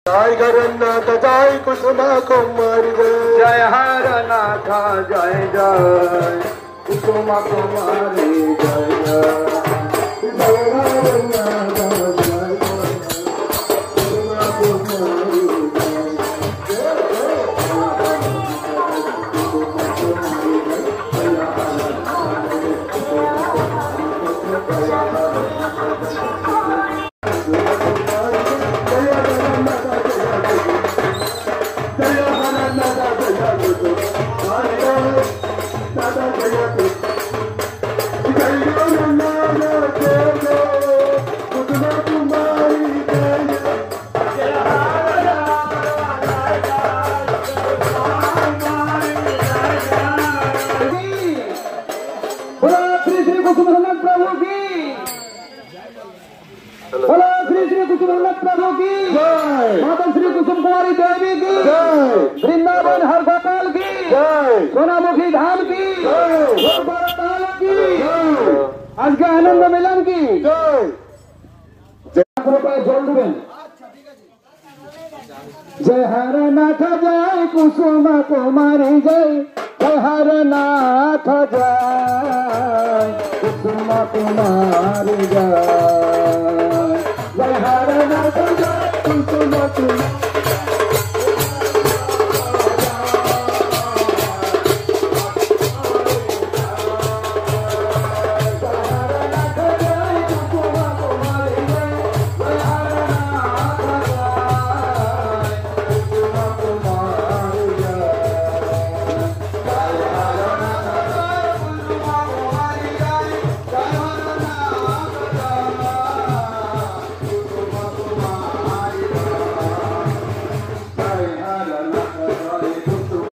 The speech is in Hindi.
जय हरनाथ जय कुसुमा कुमारी जय हरनाथ जय जय कुसुमा कुमारी जय जय हरनाथ जय कुसुमा कुमारी प्रभु की माता श्री कुसुम कुमारी देवी की वृंदावन हर गोपाल की सोनामुखी धाम की की आज के आनंद मिलन की जोड़ दें। जय हरनाथ जय कुसुम कुमारी जय जय हरनाथ जय कुसुम कुमारी जय जय हरनाथ जय कुसुम कुमारी la la